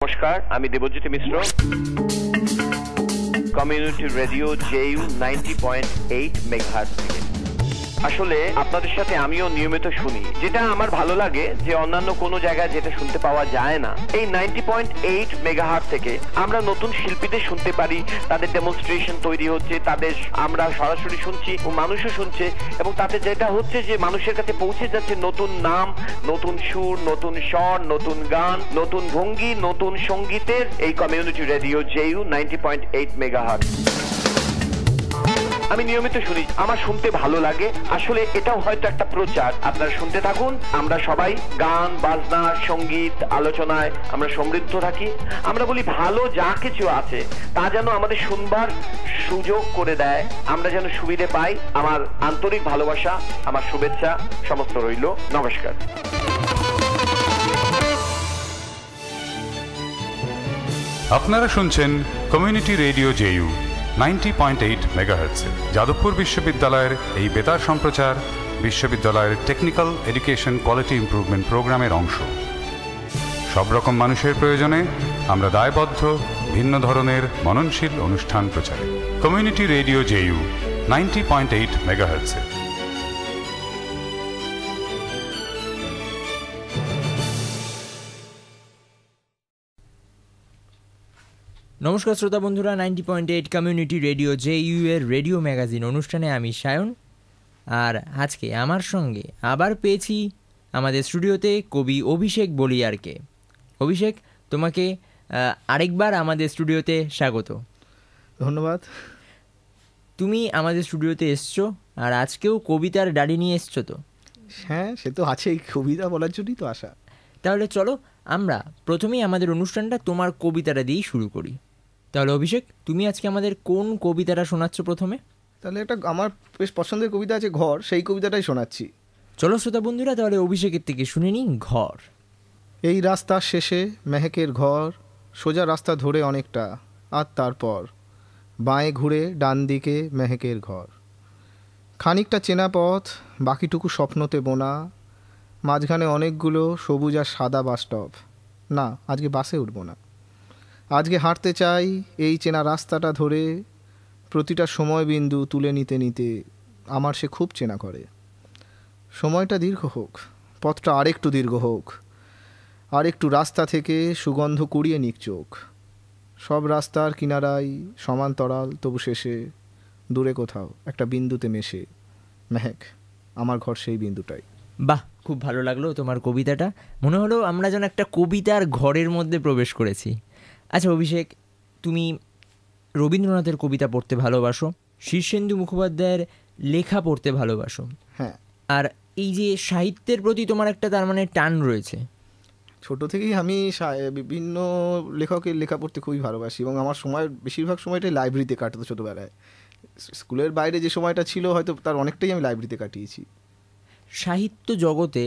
নমস্কার, আমি দেবজ্যোতি মিশ্র, community radio JU 90.8 megahertz থেকে। আসলে আপনাদের সাথে আমিও নিয়মিত শুনি, যেটা আমার ভালো লাগে যে অন্যান্য কোনো জায়গায় যেটা শুনতে পাওয়া যায় না। এই 90.8 মেগাহার্টজ থেকে আমরা নতুন শিল্পীদের শুনতে পারি, তাদের ডেমনস্ট্রেশন তৈরি হচ্ছে, তাদের আমরা সরাসরি শুনছি ও মানুষও শুনছে, এবং তাতে যেটা হচ্ছে যে মানুষের কাছে পৌঁছে যাচ্ছে নতুন নাম, নতুন সুর, নতুন স্বর, নতুন গান, নতুন ভঙ্গি, নতুন সঙ্গীতের এই কমিউনিটি রেডিও জেইউ 90.8 মেগাহার্টজ আমি নিয়মিত শুনি, আমার শুনতে ভালো লাগে। আসলে এটাও হয়তো একটা প্রচার, আপনারা শুনতে থাকুন। আমরা সবাই গান বাজনা সঙ্গীত আলোচনায় আমরা সমৃদ্ধ থাকি। আমরা বলি ভালো যা কিছু আছে তা যেন আমাদের শুনবার সুযোগ করে দেয়, আমরা যেন সুবিধে পাই। আমার আন্তরিক ভালোবাসা, আমার শুভেচ্ছা সমস্ত রইল। নমস্কার। আপনারা শুনছেন community radio JU 90.8 megahertz. Jadavpur বিশ্ববিদ্যালয়ের এই বেতার সম্প্রচার বিশ্ববিদ্যালয়ের টেকনিক্যাল এডুকেশন কোয়ালিটি ইমপ্রুভমেন্ট প্রোগ্রামের অংশ। সব রকম মানুষের প্রয়োজনে আমরা দায়বদ্ধ ভিন্ন ধরনের মননশীল অনুষ্ঠান প্রচারে। Community radio JU 90.8 megahertz. নমস্কার শ্রোতা বন্ধুরা, 90.8 কমিউনিটি রেডিও জেইউ এর রেডিও ম্যাগাজিন অনুষ্ঠানে আমি সায়ন। আর আজকে আমার সঙ্গে আবার পেয়েছি আমাদের স্টুডিওতে কবি অভিষেক বলিয়ারকে। অভিষেক, তোমাকে আরেকবার আমাদের স্টুডিওতে স্বাগত। ধন্যবাদ। তুমি আমাদের স্টুডিওতে এসছো, আর আজকেও কবিতার ডালি নিয়ে এসছো তো? হ্যাঁ, সে তো আছেই, কবিতা বলার জন্যই তো আসা। তাহলে চলো আমরা প্রথমেই আমাদের অনুষ্ঠানটা তোমার কবিতাটা দিয়েই শুরু করি। তাহলে অভিষেক, তুমি আজকে আমাদের কোন কবিতাটা শোনাচ্ছ প্রথমে? তাহলে একটা আমার বেশ পছন্দের কবিতা আছে, ঘর, সেই কবিতাটাই শোনাচ্ছি। চলো শ্রোতা বন্ধুরা, তাহলে অভিষেকের থেকে শুনে নিন ঘর। এই রাস্তার শেষে মেহেকের ঘর, সোজা রাস্তা ধরে অনেকটা, আর তারপর বাঁয়ে ঘুরে ডান দিকে মেহেকের ঘর। খানিকটা চেনা পথ, বাকিটুকু স্বপ্নতে বোনা, মাঝখানে অনেকগুলো সবুজ আর সাদা বাস স্টপ। না, আজকে বাসে উঠব না, আজকে হাঁটতে চাই এই চেনা রাস্তাটা ধরে। প্রতিটা সময় বিন্দু তুলে নিতে নিতে আমার সে খুব চেনা করে। সময়টা দীর্ঘ হোক, পথটা আরেকটু দীর্ঘ হোক, আরেকটু রাস্তা থেকে সুগন্ধ কুড়িয়ে নিক চোখ। সব রাস্তার কিনারায় সমান্তরাল, তবু শেষে দূরে কোথাও একটা বিন্দুতে মেশে মেহেক, আমার ঘর সেই বিন্দুটাই। বাহ, খুব ভালো লাগলো তোমার কবিতাটা। মনে হলো আমরা যেন একটা কবিতার ঘরের মধ্যে প্রবেশ করেছি। আচ্ছা অভিষেক, তুমি রবীন্দ্রনাথের কবিতা পড়তে ভালোবাসো, শীর্ষেন্দু মুখোপাধ্যায়ের লেখা পড়তে ভালোবাসো। হ্যাঁ। আর এই যে সাহিত্যের প্রতি তোমার একটা তার মানে টান রয়েছে। ছোট থেকেই আমি বিভিন্ন লেখকের লেখা পড়তে খুবই ভালোবাসি, এবং আমার বেশিরভাগ সময়টাই লাইব্রেরিতে কাটাতো ছোটোবেলায়। স্কুলের বাইরে যে সময়টা ছিল হয়তো তার অনেকটাই আমি লাইব্রেরিতে কাটিয়েছি। সাহিত্য জগতে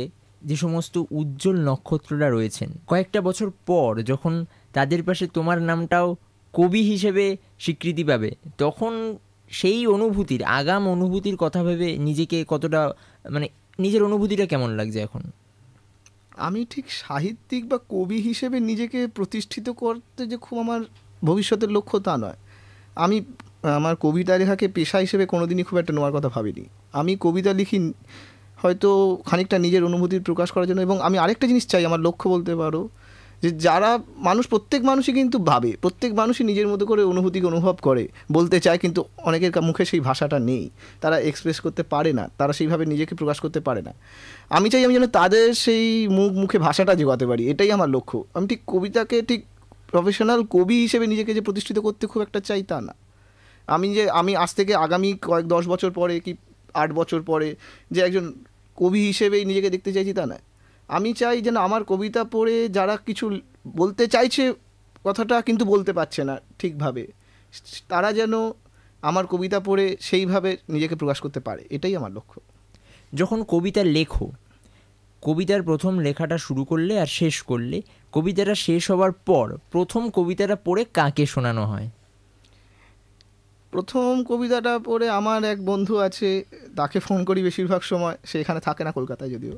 যে সমস্ত উজ্জ্বল নক্ষত্ররা রয়েছেন, কয়েকটা বছর পর যখন তাদের পাশে তোমার নামটাও কবি হিসেবে স্বীকৃতি পাবে, তখন সেই অনুভূতির, আগাম অনুভূতির কথা ভেবে নিজেকে কতটা মানে নিজের অনুভূতিটা কেমন লাগছে এখন? আমি ঠিক সাহিত্যিক বা কবি হিসেবে নিজেকে প্রতিষ্ঠিত করতে যে খুব আমার ভবিষ্যতের লক্ষ্য তা নয়। আমি আমার কবিতা লেখাকে পেশা হিসেবে কোনোদিনই খুব একটা নেওয়ার কথা ভাবিনি। আমি কবিতা লিখি হয়তো খানিকটা নিজের অনুভূতির প্রকাশ করার জন্য, এবং আমি আরেকটা জিনিস চাই, আমার লক্ষ্য বলতে পারো, যে যারা প্রত্যেক মানুষই কিন্তু ভাবে, প্রত্যেক মানুষই নিজের মতো করে অনুভূতিকে অনুভব করে, বলতে চায়, কিন্তু অনেকের মুখে সেই ভাষাটা নেই, তারা এক্সপ্রেস করতে পারে না, তারা সেইভাবে নিজেকে প্রকাশ করতে পারে না। আমি চাই আমি যেন তাদের সেই মুখে ভাষাটা জোগাতে পারি, এটাই আমার লক্ষ্য। আমি ঠিক কবিতাকে ঠিক প্রফেশনাল কবি হিসেবে নিজেকে যে প্রতিষ্ঠিত করতে খুব একটা চাই তা না। আমি আজ থেকে আগামী 10 বছর পরে কি 8 বছর পরে যে একজন কবি হিসেবেই নিজেকে দেখতে চাইছি তা নয়। আমি চাই যেন আমার কবিতা পড়ে যারা কিছু বলতে চাইছে কথাটা কিন্তু বলতে পারছে না ঠিকভাবে, তারা যেন আমার কবিতা পড়ে সেইভাবে নিজেকে প্রকাশ করতে পারে, এটাই আমার লক্ষ্য। যখন কবিতা লেখো, কবিতার প্রথম লেখাটা শুরু করলে আর শেষ করলে, কবিতাটা শেষ হওয়ার পর প্রথম কবিতাটা পড়ে কাকে শোনানো হয়? প্রথম কবিতাটা পড়ে আমার এক বন্ধু আছে, তাকে ফোন করি বেশিরভাগ সময়, সে এখানে থাকে না, কলকাতায় যদিও।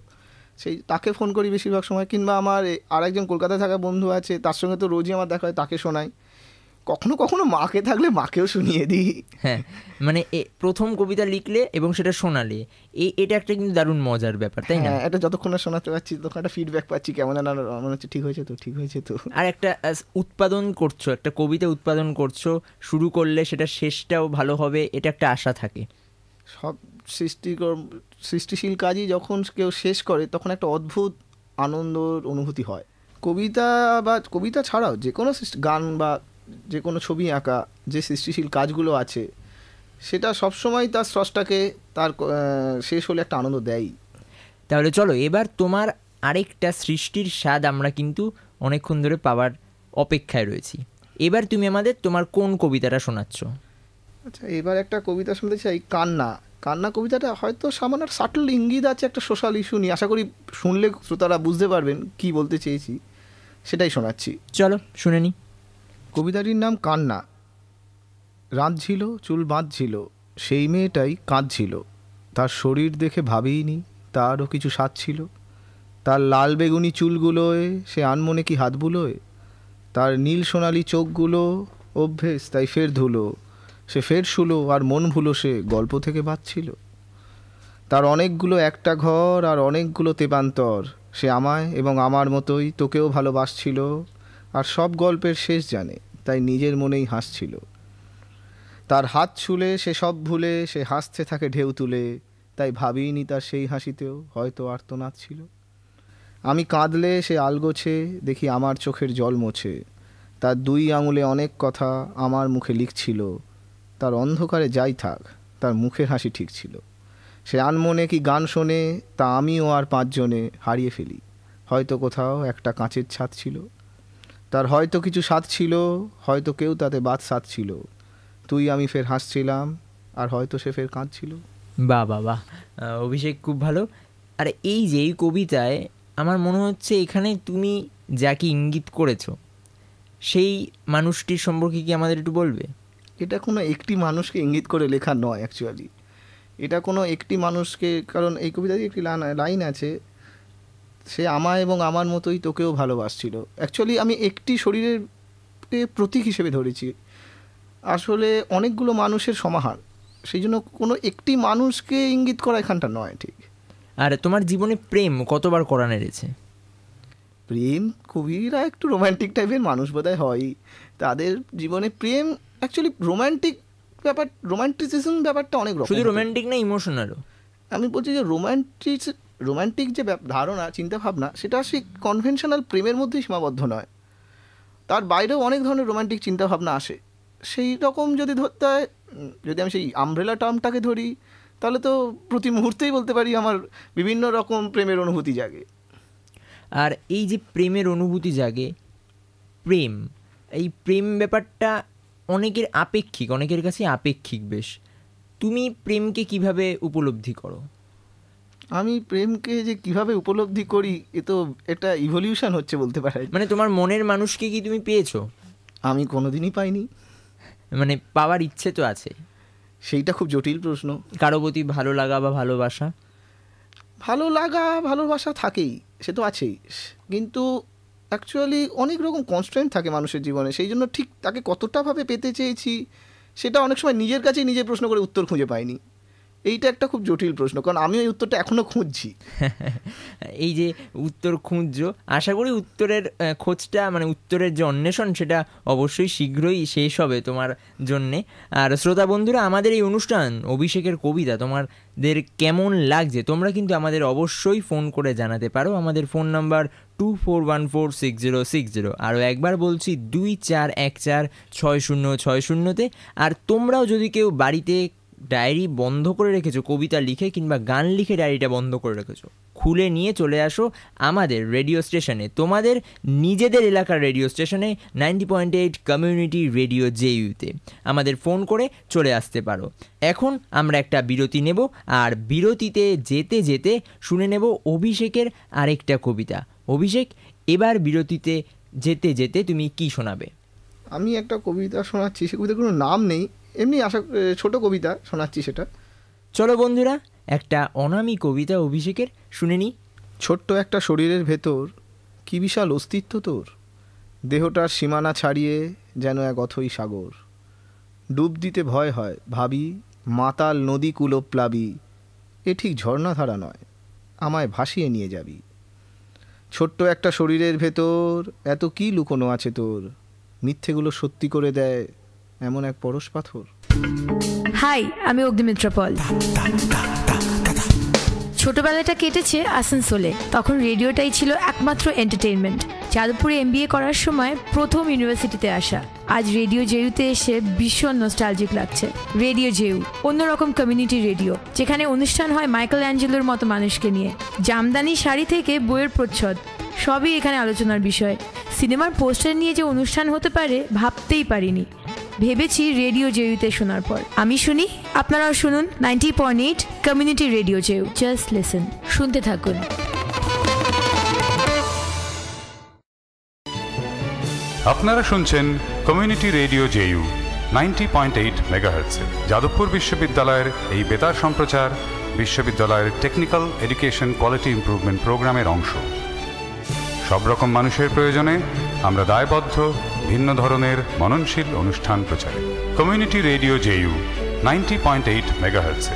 সেই তাকে ফোন করি বেশিরভাগ সময়, কিংবা আমার আরেকজন কলকাতায় থাকা বন্ধু আছে, তার সঙ্গে তো রোজই আমার দেখা হয়, তাকে শোনাই। কখনো কখনো মাকে থাকলে মাকেও শুনিয়ে দিই। হ্যাঁ, মানে প্রথম কবিতা লিখলে এবং সেটা শোনালে, এটা একটা কিন্তু দারুণ মজার ব্যাপার, তাই না? হ্যাঁ, এটা যতক্ষণ না শোনাতে পারছি ততক্ষণ একটা ফিডব্যাক পাচ্ছি, কেমন না মনে হচ্ছে ঠিক হয়েছে তো, ঠিক হয়েছে তো। আর একটা উৎপাদন করছো, একটা কবিতা উৎপাদন করছো, শুরু করলে সেটা শেষটাও ভালো হবে, এটা একটা আশা থাকে। সব সৃষ্টিশীল কাজই যখন কেউ শেষ করে তখন একটা অদ্ভুত আনন্দর অনুভূতি হয়। কবিতা বা কবিতা ছাড়াও যে কোনো গান বা যে কোনো ছবি আঁকা, যে সৃষ্টিশীল কাজগুলো আছে, সেটা সবসময় তার স্রষ্টাকে তার শেষ হলে একটা আনন্দ দেয়। তাহলে চলো এবার তোমার আরেকটা সৃষ্টির স্বাদ আমরা কিন্তু অনেকক্ষণ ধরে পাওয়ার অপেক্ষায় রয়েছি। এবার তুমি আমাদের তোমার কোন কবিতাটা শোনাচ্ছ? আচ্ছা, এবার একটা কবিতা শুনতে চাই, কান্না। কান্না কবিতাটা হয়তো সামান্য সাটল ইঙ্গিত আছে একটা সোশ্যাল ইস্যু নিয়ে। আশা করি শুনলে শ্রোতারা বুঝতে পারবেন কি বলতে চেয়েছি, সেটাই শোনাচ্ছি। চলো শুনে নি। কবিতাটির নাম কান্না। রাঁধছিল, চুল বাঁধছিল, সেই মেয়েটাই কাঁদছিল। তার শরীর দেখে ভাবিনি তারও কিছু স্বাদ ছিল। তার লাল বেগুনি চুলগুলোয় সে আনমনে কি হাত বুলোয়। তার নীল সোনালি চোখগুলো অভ্যেস তাই ফের ধুলো। সে ফের শুলো আর মন ভুলো, সে গল্প থেকে বাঁচছিল। তার অনেকগুলো একটা ঘর আর অনেকগুলো তেপান্তর। সে আমায় এবং আমার মতোই তোকেও ভালোবাসছিল, আর সব গল্পের শেষ জানে তাই নিজের মনেই হাসছিল। তার হাত ছুলে সে সব ভুলে সে হাসতে থাকে ঢেউ তুলে, তাই ভাবিনি তার সেই হাসিতেও হয়তো আর্তনাদ ছিল। আমি কাঁদলে সে আলগোছে, দেখি আমার চোখের জল মোছে। তার দুই আঙুলে অনেক কথা আমার মুখে লিখছিল। তার অন্ধকারে যাই থাক, তার মুখের হাসি ঠিক ছিল। সে আনমনে কি গান শোনে, তা আমিও আর পাঁচজনে হারিয়ে ফেলি। হয়তো কোথাও একটা কাঁচের ছাদ ছিল। তার হয়তো কিছু স্বাদ ছিল, হয়তো কেউ তাতে বাদ স্বাদ ছিল। তুই আমি ফের হাসছিলাম, আর হয়তো সে ফের কাঁদছিল। বাহ বাহ বাহ, অভিষেক খুব ভালো। আর এই যে এই কবিতায় আমার মনে হচ্ছে এখানে তুমি যাকে ইঙ্গিত করেছো সেই মানুষটির সম্পর্কে কি আমাদের একটু বলবে? এটা কোনো একটি মানুষকে ইঙ্গিত করে লেখা নয় অ্যাকচুয়ালি। এটা কোনো একটি মানুষকে, কারণ এই কবিতাতে একটি লাইন আছে, সে আমায় এবং আমার মতোই তোকেও ভালোবাসছিল। অ্যাকচুয়ালি আমি একটি শরীরের প্রতীক হিসেবে ধরেছি, আসলে অনেকগুলো মানুষের সমাহার। সেই জন্য কোনো একটি মানুষকে ইঙ্গিত করা এখানটা নয় ঠিক। আর তোমার জীবনে প্রেম কতবার করা নেড়েছে? প্রেম, কবিরা একটু রোম্যান্টিক টাইপের মানুষ বোধহয় হয়, তাদের জীবনে প্রেম অ্যাকচুয়ালি রোম্যান্টিসিজম ব্যাপারটা অনেক রকম। শুধু রোম্যান্টিক না, ইমোশনালও। আমি বলছি যে রোম্যান্টিক যে ধারণা চিন্তাভাবনা, সেটা সেই কনভেনশনাল প্রেমের মধ্যেই সীমাবদ্ধ নয়, তার বাইরেও অনেক ধরনের রোম্যান্টিক চিন্তাভাবনা আসে। সেই রকম যদি ধরতে হয়, যদি আমি সেই আমব্রেলা টার্মটাকে ধরি, তাহলে তো প্রতি মুহূর্তেই বলতে পারি আমার বিভিন্ন রকম প্রেমের অনুভূতি জাগে। আর এই যে প্রেমের অনুভূতি জাগে, এই প্রেম ব্যাপারটা অনেকের আপেক্ষিক, অনেকের কাছে আপেক্ষিক বেশ। তুমি প্রেমকে কিভাবে উপলব্ধি করো? আমি প্রেমকে যে কিভাবে উপলব্ধি করি, এটা ইভলিউশন হচ্ছে বলতে পারি। মানে তোমার মনের মানুষকে কি তুমি পেয়েছো? আমি কোনোদিনই পাইনি। মানে পাওয়ার ইচ্ছে তো আছে। সেইটা খুব জটিল প্রশ্ন। কারো প্রতি ভালো লাগা বা ভালোবাসা থাকেই, সে তো আছেই, কিন্তু অ্যাকচুয়ালি অনেক রকম কনস্ট্রেন্ট থাকে মানুষের জীবনে। সেই জন্য ঠিক তাকে কতটাভাবে পেতে চেয়েছি সেটা অনেক সময় নিজের কাছেই নিজে প্রশ্ন করে উত্তর খুঁজে পাইনি। এইটা একটা খুব জটিল প্রশ্ন, কারণ আমি ওই উত্তরটা এখনও খুঁজছি। এই যে উত্তর খুঁজছো, আশা করি উত্তরের খোঁজটা, মানে উত্তরের যে অন্বেষণ, সেটা অবশ্যই শীঘ্রই শেষ হবে তোমার জন্যে। আর শ্রোতা বন্ধুরা, আমাদের এই অনুষ্ঠান অভিষেকের কবিতা তোমাদের কেমন লাগছে তোমরা কিন্তু আমাদের অবশ্যই ফোন করে জানাতে পারো। আমাদের ফোন নাম্বার 24146060। আরও একবার বলছি 24146060-তে। আর তোমরাও যদি কেউ বাড়িতে ডায়েরি বন্ধ করে রেখেছো, কবিতা লিখে কিংবা গান লিখে ডায়েরিটা বন্ধ করে রেখেছো, খুলে নিয়ে চলে আসো আমাদের রেডিও স্টেশনে, তোমাদের নিজেদের এলাকার রেডিও স্টেশনে 90.8 কমিউনিটি রেডিও জেইউতে আমাদের ফোন করে চলে আসতে পারো। এখন আমরা একটা বিরতি নেব, আর বিরতিতে যেতে যেতে শুনে নেব অভিষেকের আরেকটা কবিতা। অভিষেক, এবার বিরতিতে যেতে যেতে তুমি কি শোনাবে? আমি একটা কবিতা শোনাচ্ছি, সে কবিতার কোনো নাম নেই, এমনি ছোট কবিতা শোনাচ্ছি সেটা। চলো বন্ধুরা, একটা অনামী কবিতা অভিষেকের শুনে নিই। ছোট্ট একটা শরীরের ভেতর কি বিশাল অস্তিত্ব তোর, দেহটার সীমানা ছাড়িয়ে যেন এক অথই সাগর। ডুব দিতে ভয় হয়, ভাবি মাতাল নদী কুলপ্লাবী, এ ঠিক ঝর্ণাধারা নয়, আমায় ভাসিয়ে নিয়ে যাবি। ছোট্ট একটা শরীরের ভেতর এত কি লুকোনো আছে তোর, মিথ্যেগুলো সত্যি করে দেয় এমন এক পরশ পাথর। হাই, আমি অগ্নিমিত্রা পল। ছোটবেলাটা কেটেছে আসানসোলে, তখন রেডিওটাই ছিল একমাত্র এন্টারটেইনমেন্ট। যাদবপুরে MBA করার সময় প্রথম ইউনিভার্সিটিতে আসা। আজ রেডিও জেইউতে এসে ভীষণ নস্টালজিক লাগছে। রেডিও জেইউ অন্যরকম কমিউনিটি রেডিও, যেখানে অনুষ্ঠান হয় মাইকেল অ্যাঞ্জেলোর মতো মানুষকে নিয়ে। জামদানি শাড়ি থেকে বইয়ের প্রচ্ছদ সবই এখানে আলোচনার বিষয়। সিনেমার পোস্টার নিয়ে যে অনুষ্ঠান হতে পারে ভাবতেই পারিনি। ভেবেছি রেডিও জেইউতে শোনার পর। আমি শুনি, আপনারাও শুনুন 90.8 community radio JU. Just listen, শুনতে থাকুন। আপনারা শুনছেন community radio JU 90.8 megahertz. Jadavpur বিশ্ববিদ্যালয়ের এই বেতার সম্প্রচার বিশ্ববিদ্যালয়ের টেকনিক্যাল এডুকেশন কোয়ালিটি ইমপ্রুভমেন্ট প্রোগ্রামের অংশ। সব রকম মানুষের প্রয়োজনে আমরা দায়বদ্ধ ভিন্ন ধরনের মননশীল অনুষ্ঠান প্রচারে। Community radio JU 90.8 megahertz.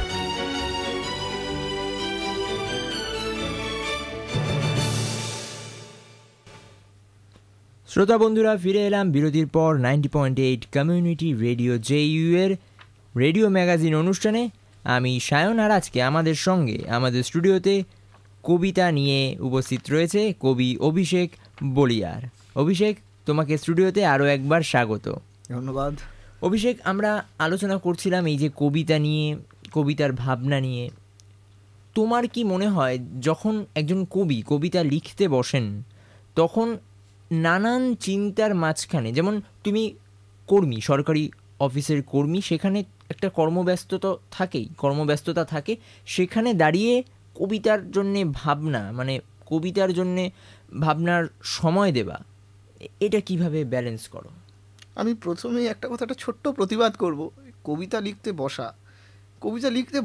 শ্রোতা বন্ধুরা, ফিরে এলাম বিরতির পর 90.8 কমিউনিটি রেডিও জেইউ এর রেডিও ম্যাগাজিন অনুষ্ঠানে। আমি সায়ন, আর আজকে আমাদের সঙ্গে আমাদের স্টুডিওতে কবিতা নিয়ে উপস্থিত রয়েছে কবি অভিষেক বলিয়ার। অভিষেক, তোমাকে স্টুডিওতে আরও একবার স্বাগত। ধন্যবাদ। অভিষেক, আমরা আলোচনা করছিলাম এই যে কবিতা নিয়ে, কবিতার ভাবনা নিয়ে। তোমার কি মনে হয় যখন একজন কবি কবিতা লিখতে বসেন তখন নানান চিন্তার মাঝখানে, যেমন তুমি কর্মী, সরকারি অফিসের কর্মী, সেখানে একটা কর্মব্যস্ততা থাকে, সেখানে দাঁড়িয়ে কবিতার জন্যে ভাবনা, মানে কবিতার জন্যে ভাবনার সময় দেওয়া, এটা কিভাবে ব্যালেন্স করো? আমি প্রথমেই একটা কথাটা ছোট্ট প্রতিবাদ করব। কবিতা লিখতে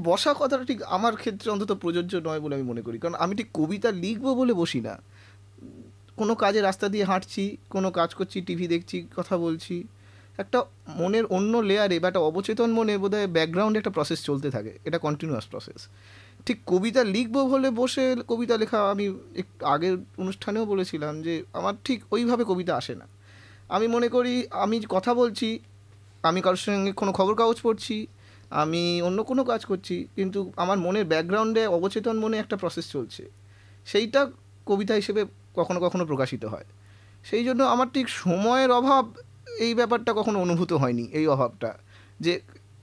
বসা কথাটা ঠিক আমার ক্ষেত্রে অন্তত প্রযোজ্য নয় বলে আমি মনে করি। কারণ আমি ঠিক কবিতা লিখবো বলে বসি না। কোনো কাজে রাস্তা দিয়ে হাঁটছি, কোনো কাজ করছি, টিভি দেখছি, কথা বলছি, একটা মনের অন্য লেয়ারে বা একটা অবচেতন মনে বোধহয় ব্যাকগ্রাউন্ডে একটা প্রসেস চলতে থাকে। এটা কন্টিনিউয়াস প্রসেস। ঠিক কবিতা লিখবো বলে বসে কবিতা লেখা, আমি একটু আগের অনুষ্ঠানেও বলেছিলাম যে আমার ঠিক ওইভাবে কবিতা আসে না। আমি মনে করি আমি কথা বলছি, আমি কারোর সঙ্গে কোনো খবর কাগজ পড়ছি, আমি অন্য কোনো কাজ করছি, কিন্তু আমার মনের ব্যাকগ্রাউন্ডে অবচেতন মনে একটা প্রসেস চলছে, সেইটা কবিতা হিসেবে কখনো কখনো প্রকাশিত হয়। সেই জন্য আমার ঠিক সময়ের অভাব, এই ব্যাপারটা কখনো অনুভূত হয়নি। এই অভাবটা যে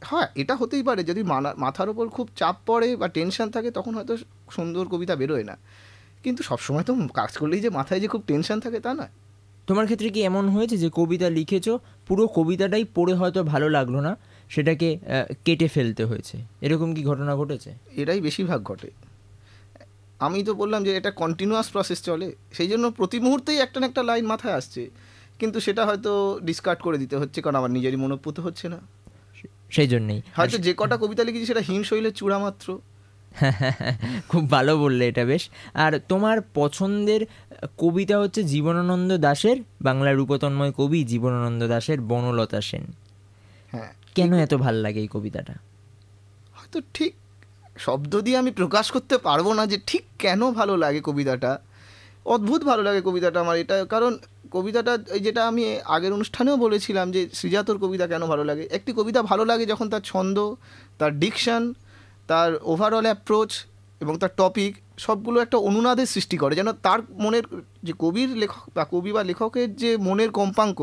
হ্যাঁ, এটা হতেই পারে যদি মাথার ওপর খুব চাপ পড়ে বা টেনশন থাকে, তখন হয়তো সুন্দর কবিতা বেরোয় না। কিন্তু সবসময় তো কাজ করলেই যে মাথায় যে খুব টেনশন থাকে তা নয়। তোমার ক্ষেত্রে কি এমন হয়েছে যে কবিতা লিখেছো, পুরো কবিতাটাই পড়ে হয়তো ভালো লাগলো না, সেটাকে কেটে ফেলতে হয়েছে, এরকম কি ঘটনা ঘটেছে? এটাই বেশিরভাগ ঘটে। আমি তো বললাম যে এটা কন্টিনিউয়াস প্রসেস চলে, সেই জন্য প্রতি মুহূর্তেই একটা না একটা লাইন মাথায় আসছে, কিন্তু সেটা হয়তো ডিসকার্ড করে দিতে হচ্ছে, কারণ আমার নিজেরই মনোপুত হচ্ছে না। সেই জন্যেই হয়তো যে কটা কবিতা লিখেছি সেটা হিমশৈলের চূড়া মাত্র। খুব ভালো বললে এটা বেশ। আর তোমার পছন্দের কবিতা হচ্ছে জীবনানন্দ দাশের, বাংলার রূপতন্ময় কবি জীবনানন্দ দাশের বনলতা সেন। হ্যাঁ, কেন এত ভাল লাগে এই কবিতাটা? হয়তো ঠিক শব্দ দিয়ে আমি প্রকাশ করতে পারবো না যে ঠিক কেন ভালো লাগে কবিতাটা। অদ্ভুত ভালো লাগে কবিতাটা আমার। এটা কারণ কবিতাটা, যেটা আমি আগের অনুষ্ঠানেও বলেছিলাম যে শ্রীজাতর কবিতা কেন ভালো লাগে। একটি কবিতা ভালো লাগে যখন তার ছন্দ, তার ডিকশন, তার ওভারঅল অ্যাপ্রোচ এবং তার টপিক সবগুলো একটা অনুনাদের সৃষ্টি করে, যেন তার মনের যে কবির লেখক বা কবি বা লেখকের যে মনের কম্পাঙ্ক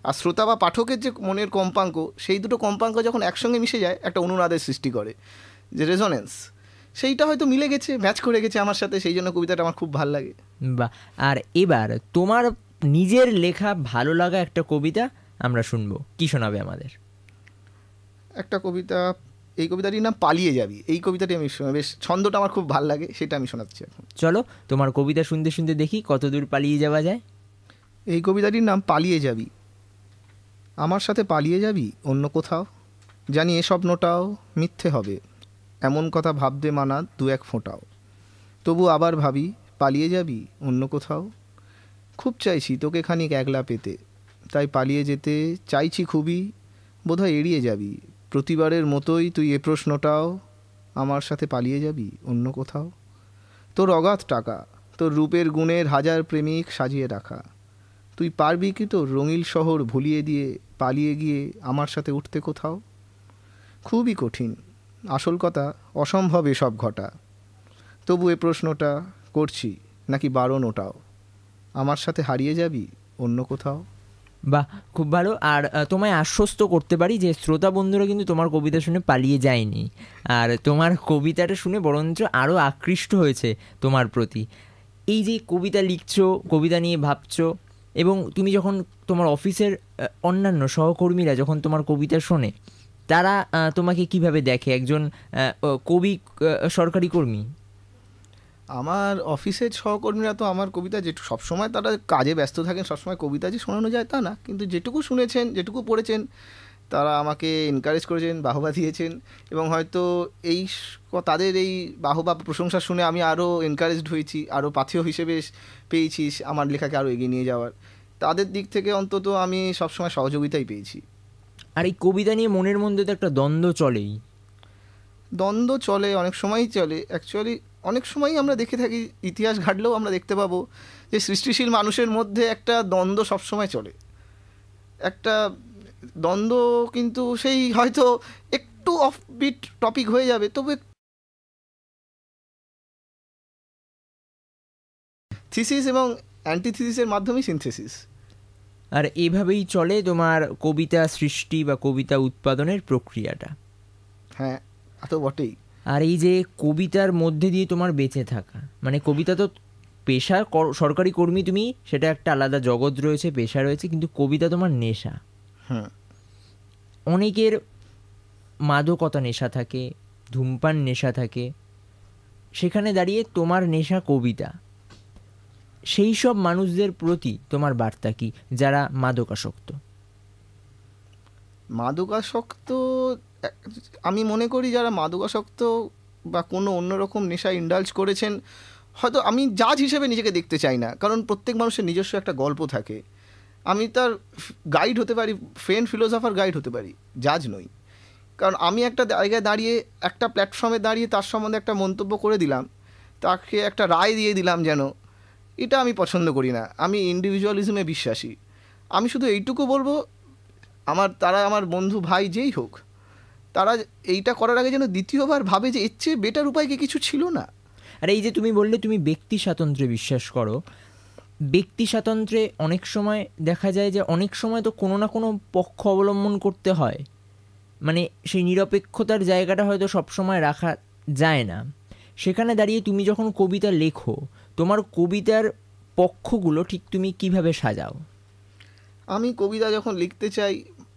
আর শ্রোতা বা পাঠকের যে মনের কম্পাঙ্ক, সেই দুটো কম্পাঙ্ক যখন একসঙ্গে মিশে যায় একটা অনুনাদের সৃষ্টি করে, যে রেজোনেন্স, সেইটা হয়তো মিলে গেছে, ম্যাচ করে গেছে আমার সাথে, সেই জন্য কবিতাটা আমার খুব ভালো লাগে। বাহ। আর এবার তোমার নিজের লেখা ভালো লাগা একটা কবিতা আমরা শুনবো, কি শোনাবে আমাদের? একটা কবিতা, এই কবিতাটির নাম পালিয়ে যাবি। এই কবিতাটি আমি বেশ, ছন্দটা আমার খুব ভালো লাগে, সেটা আমি শোনাচ্ছি এখন। চলো তোমার কবিতা শুনতে শুনতে দেখি কতদূর পালিয়ে যাওয়া যায়। এই কবিতাটির নাম পালিয়ে যাবি। আমার সাথে পালিয়ে যাবি অন্য কোথাও, জানি এ স্বপ্নটাও মিথ্যে হবে, এমন কথা ভাবতে মানা দু এক ফোঁটাও, তবু আবার ভাবি পালিয়ে যাবি অন্য কোথাও? খুব চাইছি তোকে খানিক একলা পেতে, তাই পালিয়ে যেতে চাইছি খুবই, বোধহয় এড়িয়ে যাবি প্রতিবারের মতোই তুই এ প্রশ্নটাও, আমার সাথে পালিয়ে যাবি অন্য কোথাও? তোর অগাধ টাকা, তোর রূপের গুণের হাজার প্রেমিক সাজিয়ে রাখা, তুই পারবি কি তোর রঙিল শহর ভুলিয়ে দিয়ে পালিয়ে গিয়ে আমার সাথে উঠতে কোথাও? খুবই কঠিন, আসল কথা অসম্ভব এসব ঘটা, তবু এ প্রশ্নটা করছি, নাকি বারণ ওটাও, আমার সাথে হারিয়ে যাবি অন্য কোথাও? বাহ, খুব ভালো। আর তোমায় আশ্বস্ত করতে পারি যে শ্রোতা বন্ধুরা কিন্তু তোমার কবিতা শুনে পালিয়ে যায়নি, আর তোমার কবিতাটা শুনে বরঞ্চ আরও আকৃষ্ট হয়েছে তোমার প্রতি। এই যে কবিতা লিখছো, কবিতা নিয়ে ভাবছো, এবং তুমি যখন তোমার অফিসের অন্যান্য সহকর্মীরা যখন তোমার কবিতা শোনে, তারা তোমাকে কিভাবে দেখে? একজন কবি, সরকারি কর্মী? আমার অফিসের সহকর্মীরা তো আমার কবিতা যেটুকু, সবসময় তারা কাজে ব্যস্ত থাকেন, সবসময় কবিতা যে শোনানো যায় তা না, কিন্তু যেটুকু শুনেছেন, যেটুকু পড়েছেন, তারা আমাকে এনকারেজ করেছেন, বাহবা দিয়েছেন, এবং হয়তো তাদের এই বাহবা প্রশংসা শুনে আমি আরও এনকারেজড হয়েছি, আরও পাথেয় হিসেবে পেয়েছি আমার লেখাকে আরও এগিয়ে নিয়ে যাওয়ার। তাদের দিক থেকে অন্তত আমি সবসময় সহযোগিতাই পেয়েছি। আর এই কবিতা নিয়ে মনের মধ্যে তো একটা দ্বন্দ্ব চলেই। দ্বন্দ্ব চলে, অনেক সময়ই চলে। অ্যাকচুয়ালি অনেক সময়ই আমরা দেখে থাকি, ইতিহাস ঘাটলেও আমরা দেখতে পাবো যে সৃষ্টিশীল মানুষের মধ্যে একটা দ্বন্দ্ব সবসময় চলে। একটা দ্বন্দ্ব, কিন্তু সেই হয়তো একটু অফবিট টপিক হয়ে যাবে, তবে থিসিস এবং অ্যান্টিথিসিসের মাধ্যমেই সিনথেসিস। আর এভাবেই চলে তোমার কবিতা সৃষ্টি বা কবিতা উৎপাদনের প্রক্রিয়াটা। হ্যাঁ, এত বটেই। আর এই যে কবিতার মধ্যে দিয়ে তোমার বেঁচে থাকা, মানে কবিতা তো পেশা, সরকারি কর্মী তুমি, সেটা একটা আলাদা জগৎ রয়েছে, পেশা রয়েছে, কিন্তু কবিতা তোমার নেশা। অনেকের মাদকতা নেশা থাকে, ধূমপান নেশা থাকে, সেখানে দাঁড়িয়ে তোমার নেশা কবিতা। সেই সব মানুষদের প্রতি তোমার বার্তা কি, যারা মাদকাসক্ত? মাদকাসক্ত, আমি মনে করি যারা মাদকাসক্ত বা কোনো অন্যরকম নেশা ইন্ডালজ করেছেন, হয়তো আমি জাজ হিসেবে নিজেকে দেখতে চাই না, কারণ প্রত্যেক মানুষের নিজস্ব একটা গল্প থাকে। আমি তার গাইড হতে পারি, ফ্রেন্ড, ফিলোসফার গাইড হতে পারি, জাজ নই। কারণ আমি একটা জায়গায় দাঁড়িয়ে, একটা প্ল্যাটফর্মে দাঁড়িয়ে তার সম্বন্ধে একটা মন্তব্য করে দিলাম, তাকে একটা রায় দিয়ে দিলাম যেন, এটা আমি পছন্দ করি না। আমি ইন্ডিভিজুয়ালিজমে বিশ্বাসী। আমি শুধু এইটুকু বলবো, তারা আমার বন্ধু, ভাই, যেই হোক, তারা এইটা করার আগে যেন দ্বিতীয়বার ভাবে যে এর চেয়ে বেটার উপায় কি কিছু ছিল না। আর এই যে তুমি বললে তুমি ব্যক্তি স্বাতন্ত্র্যে বিশ্বাস করো, ব্যক্তি স্বাতন্ত্র্যে অনেক সময় দেখা যায় যে অনেক সময় তো কোনো না কোনো পক্ষ অবলম্বন করতে হয়, মানে সেই নিরপেক্ষতার জায়গাটা হয়তো সবসময় রাখা যায় না। সেখানে দাঁড়িয়ে তুমি যখন কবিতা লেখো, তোমার কবিতার পক্ষগুলো ঠিক তুমি কিভাবে সাজাও? আমি কবিতা যখন লিখতে চাই,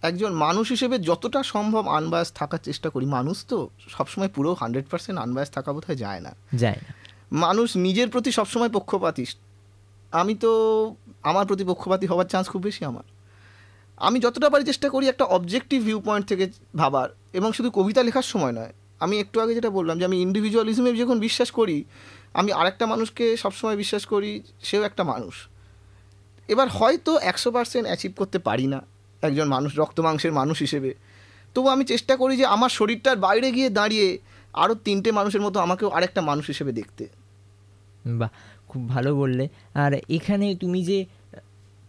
একজন মানুষ হিসেবে যতটা সম্ভব আনবায়াস থাকার চেষ্টা করি। মানুষ তো সবসময় পুরো 100% আনবায়াস থাকা বোধহয় যায় না। মানুষ নিজের প্রতি সবসময় পক্ষপাতী। আমি তো আমার প্রতি পক্ষপাতী হওয়ার চান্স খুব বেশি আমার। আমি যতটা পারি চেষ্টা করি একটা অবজেক্টিভ ভিউ পয়েন্ট থেকে ভাবার, এবং শুধু কবিতা লেখার সময় নয়। আমি একটু আগে যেটা বললাম যে আমি ইন্ডিভিজুয়ালিজমে যখন বিশ্বাস করি, আমি আরেকটা মানুষকে সবসময় বিশ্বাস করি সেও একটা মানুষ। এবার হয়তো 100% অ্যাচিভ করতে পারি না একজন মানুষ, রক্ত মাংসের মানুষ হিসেবে, তবু আমি চেষ্টা করি যে আমার শরীরটার বাইরে গিয়ে দাঁড়িয়ে আরও 3টে মানুষের মতো আমাকেও আরেকটা মানুষ হিসেবে দেখতে। বাহ, খুব ভালো বললে। আর এখানে তুমি যে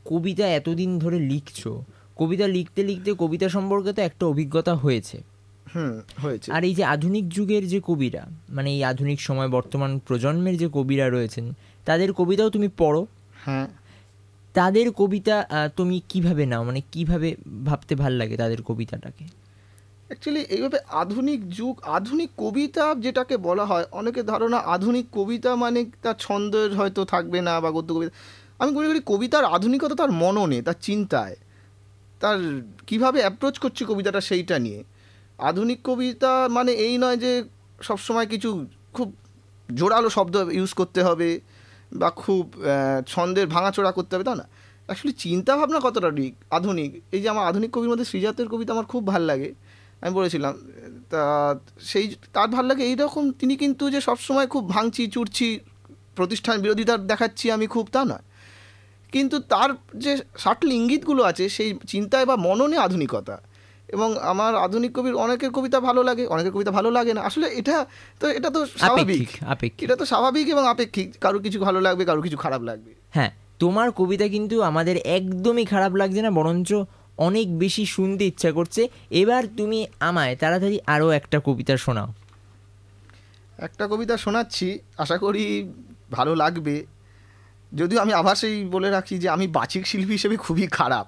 কবিতা এতদিন ধরে লিখছো, কবিতা লিখতে লিখতে কবিতা সম্পর্কে তো একটা অভিজ্ঞতা হয়েছে। হয়েছে। আর এই যে আধুনিক যুগের যে কবিরা, মানে এই আধুনিক সময় বর্তমান প্রজন্মের যে কবিরা রয়েছেন, তাদের কবিতাও তুমি পড়ো। হ্যাঁ। তাদের কবিতা তুমি কিভাবে নাও, মানে কিভাবে ভাবতে ভাল লাগে তাদের কবিতাটাকে? অ্যাকচুয়ালি এইভাবে আধুনিক যুগ, আধুনিক কবিতা যেটাকে বলা হয়, অনেকের ধারণা আধুনিক কবিতা মানে তার ছন্দের হয়তো থাকবে না বা গদ্য কবিতা। আমি মনে করি কবিতার আধুনিকতা তার মননে, তার চিন্তায়, তার কিভাবে অ্যাপ্রোচ করছে কবিতাটা সেইটা নিয়ে। আধুনিক কবিতা মানে এই নয় যে সবসময় কিছু খুব জোরালো শব্দ ইউজ করতে হবে বা খুব ছন্দের ভাঙাচোরা করতে হবে, তা না। অ্যাকচুয়ালি চিন্তাভাবনা কতটা আধুনিক। এই যে আমার আধুনিক কবির মধ্যে শ্রীজাতের কবিতা আমার খুব ভাল লাগে, আমি বলেছিলাম। তার ভাল লাগে এইরকম, তিনি কিন্তু যে সবসময় খুব ভাঙছি চুরছি প্রতিষ্ঠান বিরোধিতা দেখাচ্ছি আমি খুব, তা নয়, কিন্তু তার যে সাটল ইঙ্গিতগুলো আছে সেই চিন্তায় বা মননে আধুনিকতা। এবং আমার আধুনিক কবির অনেকের কবিতা ভালো লাগে, অনেকের কবিতা ভালো লাগে না। আসলে এটা তো স্বাভাবিক, এটা তো স্বাভাবিক এবং আপেক্ষিক। কারো কিছু ভালো লাগবে, কারো কিছু খারাপ লাগবে। হ্যাঁ, তোমার কবিতা কিন্তু আমাদের একদমই খারাপ লাগছে না, বরঞ্চ অনেক বেশি শুনতে ইচ্ছা করছে। এবার তুমি আমায় তাড়াতাড়ি আরও একটা কবিতা শোনাও। একটা কবিতা শোনাচ্ছি, আশা করি ভালো লাগবে। যদিও আমি আবার সেই বলে রাখি যে আমি বাচিক শিল্পী হিসেবে খুবই খারাপ,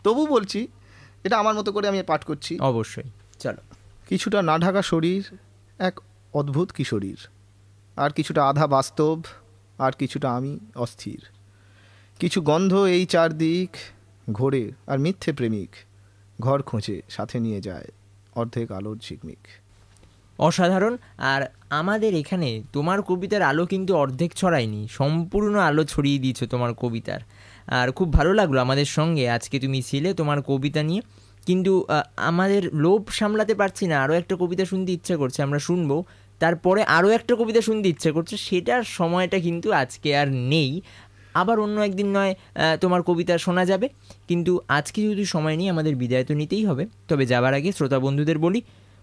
তবু বলছি এটা আমার মতো করে আমি পাঠ করছি। অবশ্যই, চলো। কিছুটা না ঢাকা শরীর এক অদ্ভুত কিশোরীর, আর কিছুটা আধা বাস্তব, আর কিছুটা আমি অস্থির। কিছু গন্ধ এই চারদিক ঘোরে, আর মিথ্যে প্রেমিক ঘর খোঁজে সাথে নিয়ে যায় অর্ধেক আলোর ঝিকমিক। অসাধারণ। আর আমাদের এখানে তোমার কবিতার আলো কিন্তু অর্ধেক ছড়ায়নি, সম্পূর্ণ আলো ছড়িয়ে দিয়েছো তোমার কবিতার। আর খুব ভালো লাগলো আমাদের সঙ্গে আজকে তুমি ছিলে তোমার কবিতা নিয়ে। কিন্তু আমাদের লোভ সামলাতে পারছি না, আরও একটা কবিতা শুনতে ইচ্ছা করছে, আমরা শুনবো। তারপরে আরও একটা কবিতা শুনতে ইচ্ছা করছে, সেটার সময়টা কিন্তু আজকে আর নেই। আবার অন্য একদিন নয় তোমার কবিতা শোনা যাবে, কিন্তু আজকে যদি সময় নেই, আমাদের বিদায় তো নিতেই হবে। তবে যাবার আগে শ্রোতা বন্ধুদের বলি,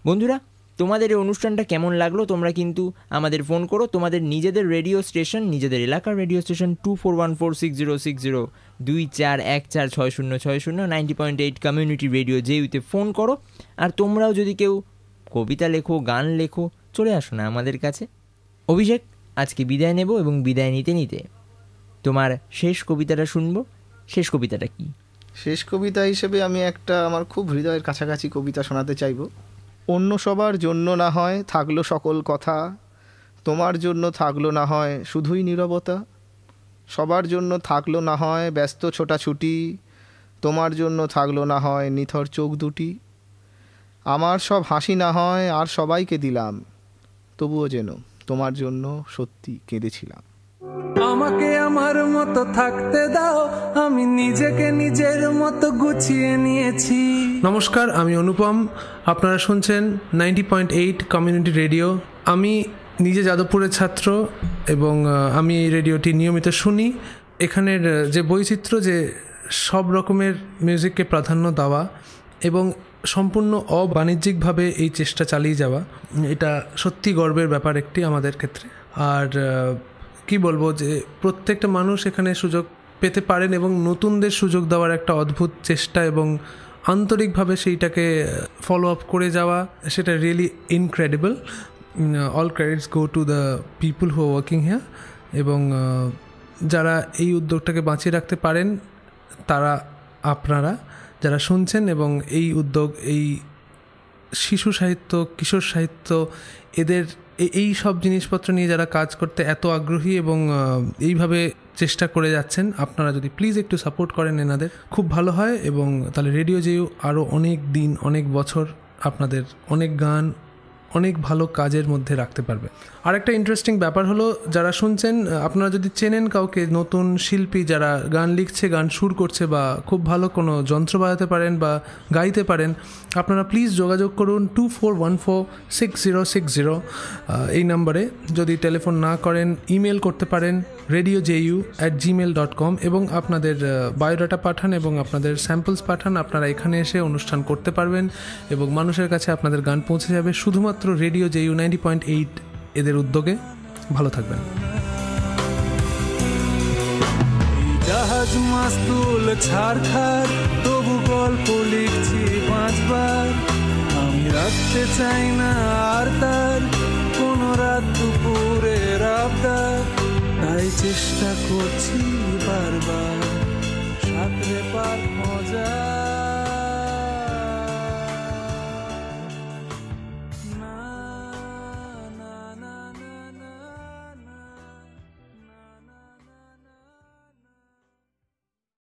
বন্ধুরা তোমাদের এই অনুষ্ঠানটা কেমন লাগলো তোমরা কিন্তু আমাদের ফোন করো। তোমাদের নিজেদের রেডিও স্টেশন, নিজেদের এলাকার রেডিও স্টেশন 24146060 24146060 90.8 কমিউনিটি রেডিও জেইউতে ফোন করো। আর তোমরাও যদি কেউ কবিতা লেখো, গান লেখো, চলে আসো না আমাদের কাছে। অভিষেক, আজকে বিদায় নেব এবং বিদায় নিতে নিতে তোমার শেষ কবিতাটা শুনবো। শেষ কবিতাটা কি? শেষ কবিতা হিসেবে আমি একটা আমার খুব হৃদয়ের কাছাকাছি কবিতা শোনাতে চাইব। অন্য সবার জন্য না হয় থাকলো সকল কথা, তোমার জন্য থাকলো না হয় শুধুই নীরবতা। সবার জন্য থাকলো না হয় ব্যস্ত ছোটাছুটি, তোমার জন্য থাকলো না হয় নিথর চোখ দুটি। আমার সব হাসি না হয় আর সবাইকে দিলাম, তবুও যেন তোমার জন্য সত্যি কেঁদেছিলাম। আমাকে আমার মতো থাকতে দাও, আমি নিজেকে নিজের মতো গুছিয়ে নিয়েছি। নমস্কার, আমি অনুপম, আপনারা শুনছেন 90.8 কমিউনিটি রেডিও। আমি নিজে যাদবপুরের ছাত্র এবং আমি এই রেডিওটি নিয়মিত শুনি। এখানের যে বৈচিত্র্য, যে সব রকমের মিউজিককে প্রাধান্য দেওয়া এবং সম্পূর্ণ অবাণিজ্যিকভাবে এই চেষ্টা চালিয়ে যাওয়া, এটা সত্যি গর্বের ব্যাপার একটি আমাদের ক্ষেত্রে। আর কি বলবো, যে প্রত্যেকটা মানুষ এখানে সুযোগ পেতে পারেন এবং নতুনদের সুযোগ দেওয়ার একটা অদ্ভুত চেষ্টা এবং আন্তরিকভাবে সেইটাকে ফলো আপ করে যাওয়া, সেটা really incredible. All credits go to the people who are working here. এবং যারা এই উদ্যোগটাকে বাঁচিয়ে রাখতে পারেন তারা আপনারা যারা শুনছেন, এবং এই উদ্যোগ, এই শিশু সাহিত্য, কিশোর সাহিত্য, এদের এই সব জিনিসপত্র নিয়ে যারা কাজ করতে এত আগ্রহী এবং এইভাবে চেষ্টা করে যাচ্ছেন, আপনারা যদি প্লিজ একটু সাপোর্ট করেন এনাদের, খুব ভালো হয়। এবং তাহলে রেডিও জেইউ আরও অনেক দিন, অনেক বছর আপনাদের অনেক গান, অনেক ভালো কাজের মধ্যে রাখতে পারবে। আর একটা ইন্টারেস্টিং ব্যাপার হলো, যারা শুনছেন আপনারা যদি চেনেন কাউকে, নতুন শিল্পী যারা গান লিখছে, গান সুর করছে, বা খুব ভালো কোনো যন্ত্র বাজাতে পারেন বা গাইতে পারেন, আপনারা প্লিজ যোগাযোগ করুন 24146060 এই নাম্বারে। যদি টেলিফোন না করেন, ইমেল করতে পারেন radiojeu@gmail.com এবং আপনাদের বায়োডাটা পাঠান এবং আপনাদের স্যাম্পলস পাঠান। আপনারা এখানে এসে অনুষ্ঠান করতে পারবেন এবং মানুষের কাছে আপনাদের গান পৌঁছে যাবে শুধুমাত্র রেডিও জেইউ 90.8 এদের উদ্যোগে। ভালো থাকবেন। জাহাজ মাস্তুল ছাড়খার, তবু গল্প লিখছি 5 বার। আমি রাখতে চাই না আর তার কোনো রাত দুপুরের আবদার, তাই চেষ্টা করছি বারবার সাঁতরে পার মজা।